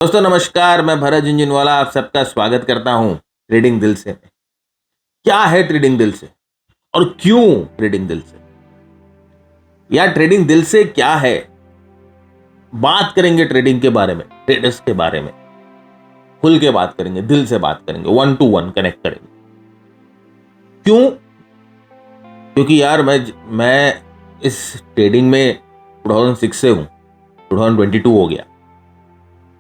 दोस्तों नमस्कार, मैं भरत झुंझुनवाला आप सबका स्वागत करता हूं ट्रेडिंग दिल से। क्या है ट्रेडिंग दिल से और क्यों ट्रेडिंग दिल से? या ट्रेडिंग दिल से क्या है? बात करेंगे ट्रेडिंग के बारे में, ट्रेडर्स के बारे में, खुल के बात करेंगे, दिल से बात करेंगे, 1 to 1 कनेक्ट करेंगे। क्यों? क्योंकि यार मैं इस ट्रेडिंग में 2006 से हूं, 2022 हो गया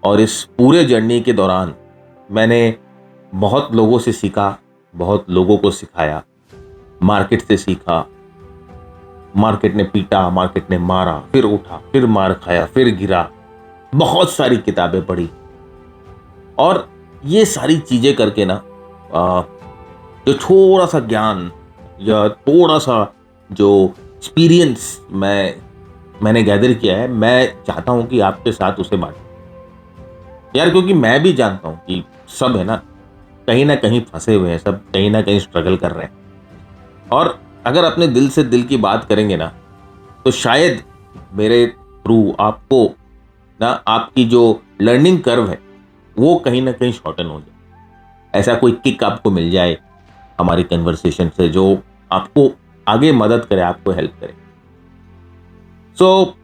और इस पूरे जर्नी के दौरान मैंने बहुत लोगों से सीखा, बहुत लोगों को सिखाया, मार्केट से सीखा। मार्केट ने पीटा, मार्केट ने मारा, फिर उठा, फिर मार खाया, फिर गिरा। बहुत सारी किताबें पढ़ी और ये सारी चीजें करके ना जो थोड़ा सा ज्ञान या थोड़ा सा जो एक्सपीरियंस मैंने गैदर किया है, मैं चाहता हूं कि आपके साथ उसे बांटूं यार। क्योंकि मैं भी जानता हूं कि सब है ना कहीं फंसे हुए हैं, सब कहीं ना कहीं स्ट्रगल कर रहे हैं। और अगर अपने दिल से दिल की बात करेंगे ना, तो शायद मेरे थ्रू आपको ना आपकी जो लर्निंग कर्व है वो कहीं ना कहीं शॉर्टन हो जाए। ऐसा कोई किक आपको मिल जाए हमारी कन्वर्सेशन से जो आपको आगे मदद करे, आपको हेल्प करे। सो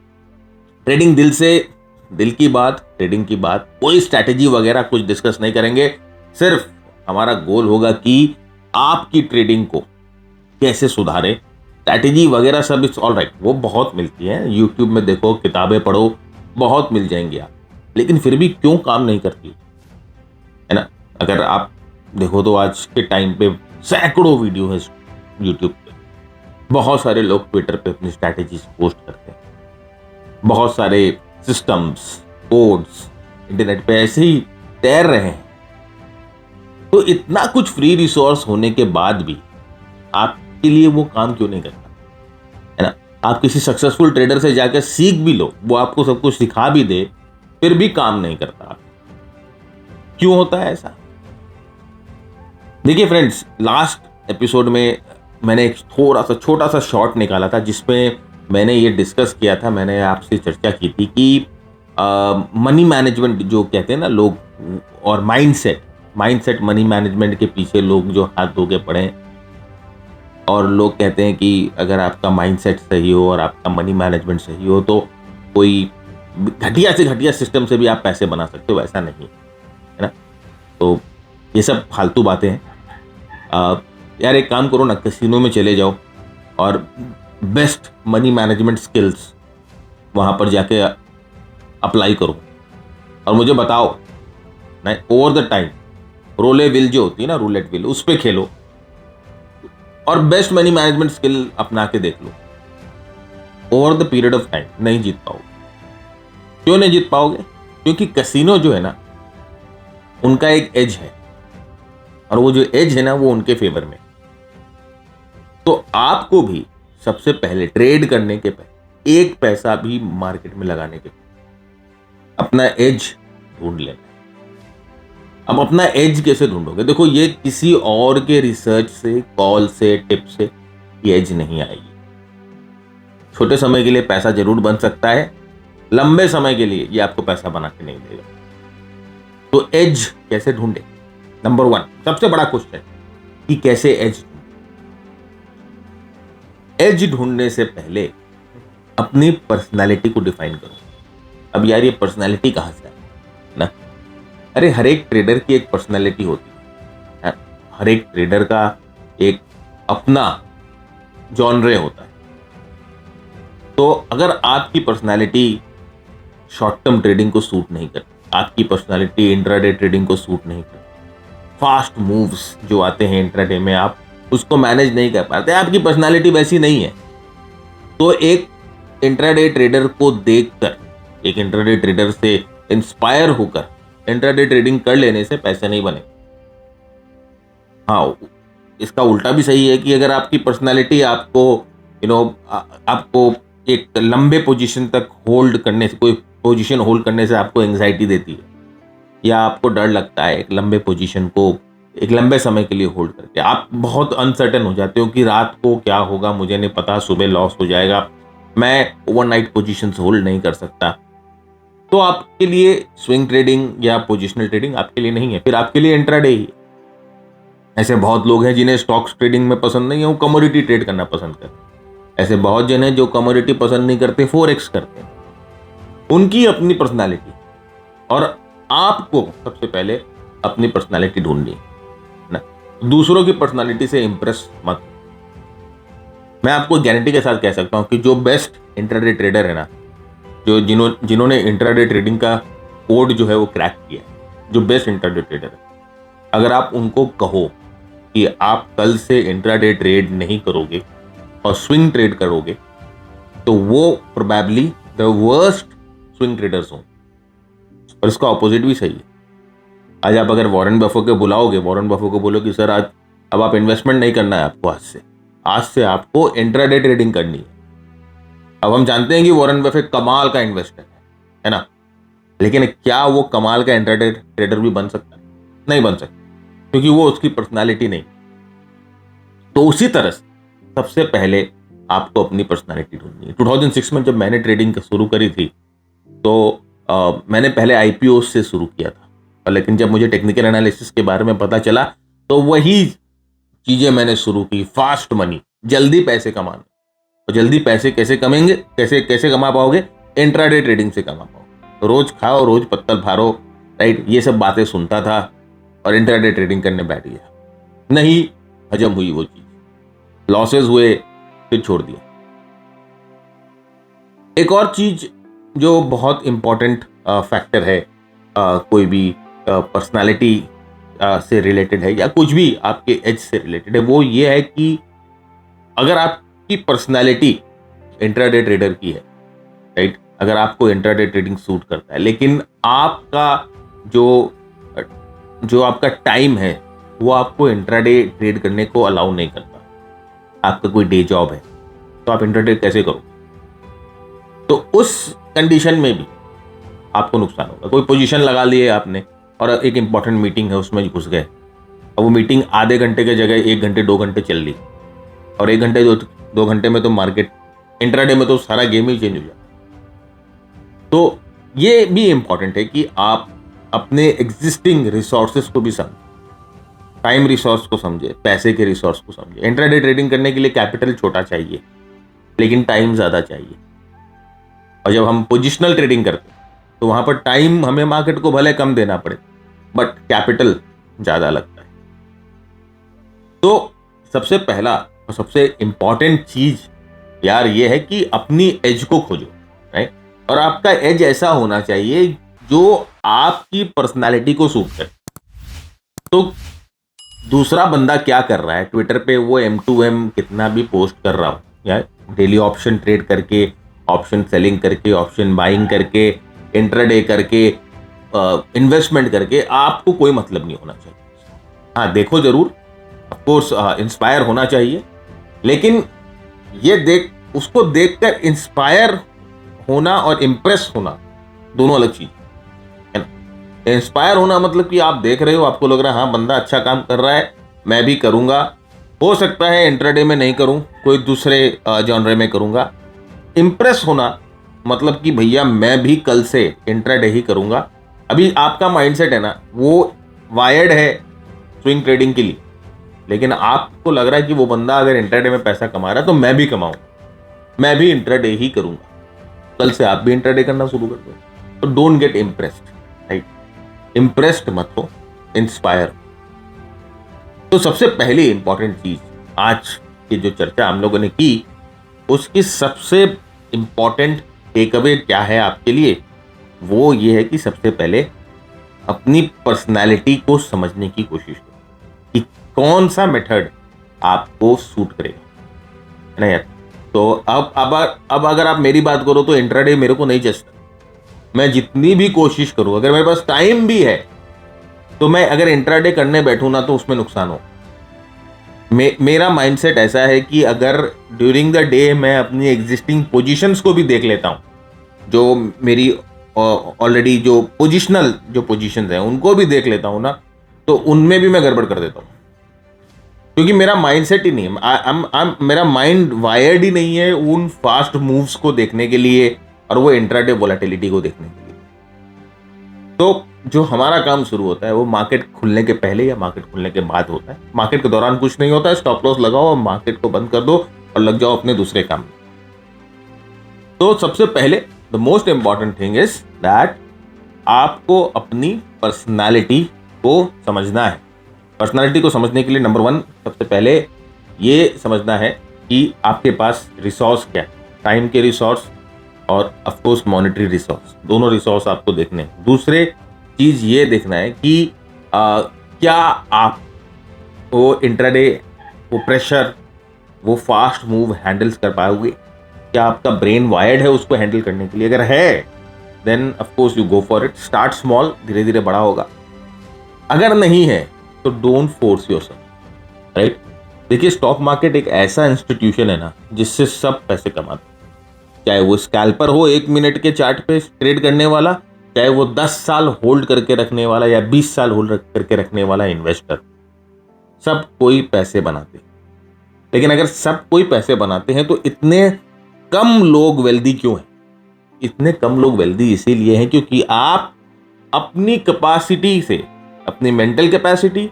ट्रेडिंग दिल से, दिल की बात, ट्रेडिंग की बात, कोई स्ट्रैटेजी वगैरह कुछ डिस्कस नहीं करेंगे। सिर्फ हमारा गोल होगा कि आपकी ट्रेडिंग को कैसे सुधारे। स्ट्रैटेजी वगैरह सब इट्स ऑल राइट, वो बहुत मिलती है, यूट्यूब में देखो, किताबें पढ़ो, बहुत मिल जाएंगी आप। लेकिन फिर भी क्यों काम नहीं करती है ना? अगर आप देखो तो आज के टाइम पे सैकड़ों वीडियो है यूट्यूब पे। बहुत सारे लोग ट्विटर पे अपनी स्ट्रैटेजीज पोस्ट करते हैं। बहुत सारे सिस्टम्स, कोड्स इंटरनेट पे ऐसे ही तैर रहे हैं। तो इतना कुछ फ्री रिसोर्स होने के बाद भी आपके लिए वो काम क्यों नहीं करता है ना? आप किसी सक्सेसफुल ट्रेडर से जाकर सीख भी लो, वो आपको सब कुछ सिखा भी दे, फिर भी काम नहीं करता। क्यों होता है ऐसा? देखिए फ्रेंड्स, लास्ट एपिसोड में मैंने एक थोड़ा सा छोटा सा शॉर्ट निकाला था जिसमें मैंने ये डिस्कस किया था, मैंने आपसे चर्चा की थी कि मनी मैनेजमेंट जो कहते हैं ना लोग, और माइंडसेट मनी मैनेजमेंट के पीछे लोग जो हाथ धो के पड़े हैं। और लोग कहते हैं कि अगर आपका माइंडसेट सही हो और आपका मनी मैनेजमेंट सही हो तो कोई घटिया से घटिया सिस्टम से भी आप पैसे बना सकते हो। ऐसा नहीं है ना? तो ये सब फालतू बातें हैं। यार एक काम करो ना, कैसीनो में चले जाओ और बेस्ट मनी मैनेजमेंट स्किल्स वहाँ पर जाके अप्लाई करो और मुझे बताओ। नहीं, over the time role will जो होती है ना, रूलेट विल, उस पर खेलो और बेस्ट मनी मैनेजमेंट स्किल अपना के देख लो। Over the period of time नहीं जीत पाओगे। क्यों नहीं जीत पाओगे? क्योंकि कैसीनो जो है ना, उनका एक एज है और वो जो एज है ना वो उनके फेवर में। तो आपको भी सबसे पहले ट्रेड करने के पहले एक पैसा भी मार्केट में लगाने के पहले अपना एज ढूंढ लेना। अब अपना एज कैसे ढूंढोगे? देखो, ये किसी और के रिसर्च से, कॉल से, टिप से ये एज नहीं आएगी। छोटे समय के लिए पैसा जरूर बन सकता है, लंबे समय के लिए ये आपको पैसा बना के नहीं देगा। तो एज कैसे ढूंढे? नंबर 1 सबसे बड़ा क्वेश्चन कि कैसे एज ढूंढने से पहले अपनी पर्सनालिटी को डिफाइन करो। अब यार ये पर्सनालिटी कहां से है ना? अरे हर एक ट्रेडर की एक पर्सनालिटी होती है, हर एक ट्रेडर का एक अपना जॉनरे होता है। तो अगर आपकी पर्सनालिटी शॉर्ट टर्म ट्रेडिंग को सूट नहीं करती, आपकी पर्सनालिटी इंट्राडे ट्रेडिंग को सूट नहीं करती, फास्ट मूव्स जो आते हैं इंट्राडे में आप उसको मैनेज नहीं कर पाते, आपकी पर्सनालिटी वैसी नहीं है, तो एक इंट्राडे ट्रेडर को देखकर, एक इंट्राडे ट्रेडर से इंस्पायर होकर इंट्राडे ट्रेडिंग कर लेने से पैसे नहीं बने। हाँ, इसका उल्टा भी सही है कि अगर आपकी पर्सनालिटी आपको आपको एक लंबे पोजीशन तक होल्ड करने से, कोई पोजीशन होल्ड करने से आपको एंग्जाइटी देती है या आपको डर लगता है एक लंबे पोजीशन को एक लंबे समय के लिए होल्ड करके, आप बहुत अनसर्टेन हो जाते हो कि रात को क्या होगा मुझे नहीं पता, सुबह लॉस हो जाएगा, मैं ओवरनाइट पोजीशंस होल्ड नहीं कर सकता। तो आपके लिए स्विंग ट्रेडिंग या पोजिशनल ट्रेडिंग आपके लिए नहीं है, फिर आपके लिए इंट्राडे ही है। ऐसे बहुत लोग हैं जिन्हें स्टॉक्स ट्रेडिंग में पसंद नहीं है, वो कमोडिटी ट्रेड करना पसंद करते हैं। ऐसे बहुत जन हैं जो कमोडिटी पसंद नहीं करते, फॉरेक्स करते हैं। उनकी अपनी पर्सनालिटी, और आपको सबसे पहले अपनी पर्सनालिटी ढूंढनी है ना। दूसरों की पर्सनालिटी से इंप्रेस मत। मैं आपको गारंटी के साथ कह सकता हूं कि जो बेस्ट इंट्राडे ट्रेडर है ना, जो जिन्होंने इंट्राडे ट्रेडिंग का कोड जो है वो क्रैक किया है, जो बेस्ट इंट्राडे ट्रेडर है, अगर आप उनको कहो कि आप कल से इंट्राडे ट्रेड नहीं करोगे और स्विंग ट्रेड करोगे, तो वो probably the worst swing traders हों। और इसका ऑपोजिट भी सही है। आज आप अगर वॉरेन बफे को बुलाओगे, वॉरेन बफे को बोलो कि सर आज अब आप इन्वेस्टमेंट नहीं करना है आपको, आज से आपको इंट्राडे ट्रेडिंग करनी है। अब हम जानते हैं कि वॉरेन बफे कमाल का इन्वेस्टर है ना, लेकिन क्या वो कमाल का इंट्राडे ट्रेडर भी बन सकता है? नहीं बन सकता, क्योंकि वो उसकी पर्सनालिटी नहीं। तो उसी तरह से सबसे पहले आपको अपनी पर्सनालिटी ढूंढनी है। 2006 में जब मैंने ट्रेडिंग शुरू करी थी, तो मैंने पहले आईपीओ से शुरू किया था, लेकिन जब मुझे टेक्निकल एनालिसिस के बारे में पता चला तो वही चीजें मैंने शुरू की। फास्ट मनी, जल्दी पैसे कमाना। और जल्दी पैसे कैसे कमाएंगे, कैसे कमा पाओगे? इंट्राडे ट्रेडिंग से कमा पाओगे। रोज खाओ, रोज पत्तल फाड़ो, राइट, ये सब बातें सुनता था और इंट्राडे ट्रेडिंग करने बैठ गया। नहीं हजम हुई वो चीज, लॉसेस हुए, फिर छोड़ दिया। एक और चीज जो बहुत इंपॉर्टेंट फैक्टर है कोई भी पर्सनालिटी से रिलेटेड है या कुछ भी आपके एज से रिलेटेड है, वो ये है कि अगर आपकी पर्सनालिटी इंट्राडे ट्रेडर की है, राइट, अगर आपको इंट्राडे ट्रेडिंग सूट करता है, लेकिन आपका जो आपका टाइम है वो आपको इंट्राडे ट्रेड करने को अलाउ नहीं करता, आपका कोई डे जॉब है, तो आप इंट्राडे कैसे करो? तो उस कंडीशन में भी आपको नुकसान होगा। कोई पोजीशन लगा लिए आपने और एक इंपॉर्टेंट मीटिंग है उसमें घुस गए, और वो मीटिंग आधे घंटे के जगह 1 घंटे 2 घंटे चल ली, और 1 घंटे 2 घंटे में तो मार्केट इंट्राडे में तो सारा गेम ही चेंज हो जाता। तो ये भी इंपॉर्टेंट है कि आप अपने एग्जिस्टिंग रिसोर्सेस को भी समझें, टाइम रिसोर्स को समझे, पैसे के रिसोर्स को समझे। इंट्राडे ट्रेडिंग करने के लिए कैपिटल छोटा चाहिए, लेकिन टाइम ज्यादा चाहिए। और जब हम पोजिशनल ट्रेडिंग करते हैं तो वहां पर टाइम हमें मार्केट को भले कम देना पड़े, बट कैपिटल ज्यादा लगता है। तो सबसे पहला और सबसे इंपॉर्टेंट चीज यार ये है कि अपनी एज को खोजो, राइट। और आपका एज ऐसा होना चाहिए जो आपकी पर्सनालिटी को सूट करे। तो दूसरा बंदा क्या कर रहा है ट्विटर पे, वो M2M कितना भी पोस्ट कर रहा हो, या डेली ऑप्शन ट्रेड करके, ऑप्शन सेलिंग करके, ऑप्शन बाइंग करके, इंट्राडे करके, इन्वेस्टमेंट करके, आपको कोई मतलब नहीं होना चाहिए। हाँ देखो जरूर, ऑफ कोर्स इंस्पायर होना चाहिए, लेकिन ये उसको देखकर इंस्पायर होना और इंप्रेस होना दोनों अलग चीज है ना। इंस्पायर होना मतलब कि आप देख रहे हो, आपको लग रहा है हाँ बंदा अच्छा काम कर रहा है, मैं भी करूंगा, हो सकता है इंट्राडे में नहीं करूं, कोई दूसरे जॉनरे में करूंगा। इंप्रेस होना मतलब कि भैया मैं भी कल से इंट्राडे ही करूंगा। अभी आपका माइंडसेट है ना वो वायर्ड है स्विंग ट्रेडिंग के लिए, लेकिन आपको लग रहा है कि वो बंदा अगर इंट्राडे में पैसा कमा रहा है तो मैं भी कमाऊंगा, मैं भी इंट्राडे ही करूंगा, कल से आप भी इंट्राडे करना शुरू कर दो। तो don't get impressed, right, impressed मत हो, इंस्पायर। तो सबसे पहली इंपॉर्टेंट चीज आज की जो चर्चा हम लोगों ने की, उसकी सबसे इंपॉर्टेंट टेकअवे क्या है आपके लिए, वो ये है कि सबसे पहले अपनी पर्सनालिटी को समझने की कोशिश करो कि कौन सा मेथड आपको सूट करेगा, है ना यार। तो अब अगर आप मेरी बात करो तो इंट्राडे मेरे को नहीं जचता। मैं जितनी भी कोशिश करूं, अगर मेरे पास टाइम भी है तो मैं अगर इंट्राडे करने बैठूं ना तो उसमें नुकसान हो। मेरा माइंडसेट ऐसा है कि अगर ड्यूरिंग द डे मैं अपनी एग्जिस्टिंग पोजीशंस को भी देख लेता हूं, जो मेरी ऑलरेडी जो पोजीशंस हैं उनको भी देख लेता हूं ना, तो उनमें भी मैं गड़बड़ कर देता हूं, क्योंकि मेरा माइंडसेट ही नहीं है, मेरा माइंड वायर्ड ही नहीं है उन फास्ट मूव्स को देखने के लिए और वो इंट्राडे वोलेटिलिटी को देखने के लिए। तो जो हमारा काम शुरू होता है वो मार्केट खुलने के पहले या मार्केट खुलने के बाद होता है। मार्केट के दौरान कुछ नहीं होता है, स्टॉप लॉस लगाओ और मार्केट को बंद कर दो और लग जाओ अपने दूसरे काम में। तो सबसे पहले the most important thing is that आपको अपनी पर्सनालिटी को समझना है। पर्सनालिटी को समझने के लिए नंबर 1 सबसे पहले ये समझना है कि आपके पास रिसोर्स क्या है, टाइम के रिसोर्स और ऑफ कोर्स मॉनेटरी रिसोर्स, दोनों रिसोर्स आपको देखने हैं। दूसरे चीज ये देखना है कि क्या आप वो इंट्राडे, वो प्रेशर, वो फास्ट मूव हैंडल्स कर पाओगे, क्या आपका ब्रेन वायर्ड है उसको हैंडल करने के लिए। अगर है then of course you go for it, start small, धीरे धीरे बड़ा होगा। अगर नहीं है तो डोंट फोर्स योरसेल्फ, राइट। देखिए स्टॉक मार्केट एक ऐसा इंस्टीट्यूशन है ना जिससे सब पैसे कमाते हैं, चाहे वो स्कैल्पर हो 1 मिनट के चार्ट पे ट्रेड करने वाला, चाहे वो 10 साल होल्ड करके रखने वाला या 20 साल होल्ड करके रखने वाला इन्वेस्टर, सब कोई पैसे बनाते हैं। लेकिन अगर सब कोई पैसे बनाते हैं तो इतने कम लोग वेल्दी क्यों हैं? इतने कम लोग वेल्दी इसीलिए हैं क्योंकि आप अपनी कैपेसिटी से, अपनी मेंटल कैपेसिटी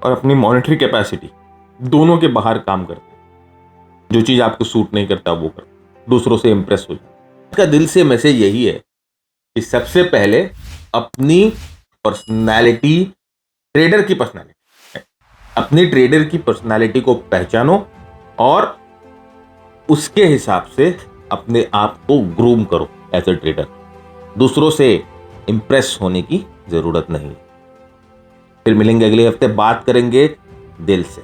और अपनी मॉनेटरी कैपेसिटी दोनों के बाहर काम करते हैं। जो चीज आपको सूट नहीं करता वो करते, दूसरों से इंप्रेस हो जाए। इसका दिल से मैसेज यही है कि सबसे पहले अपनी पर्सनालिटी, ट्रेडर की पर्सनालिटी, अपनी ट्रेडर की पर्सनालिटी को पहचानो और उसके हिसाब से अपने आप को ग्रूम करो एज ए ट्रेडर। दूसरों से इंप्रेस होने की जरूरत नहीं। फिर मिलेंगे अगले हफ्ते, बात करेंगे दिल से।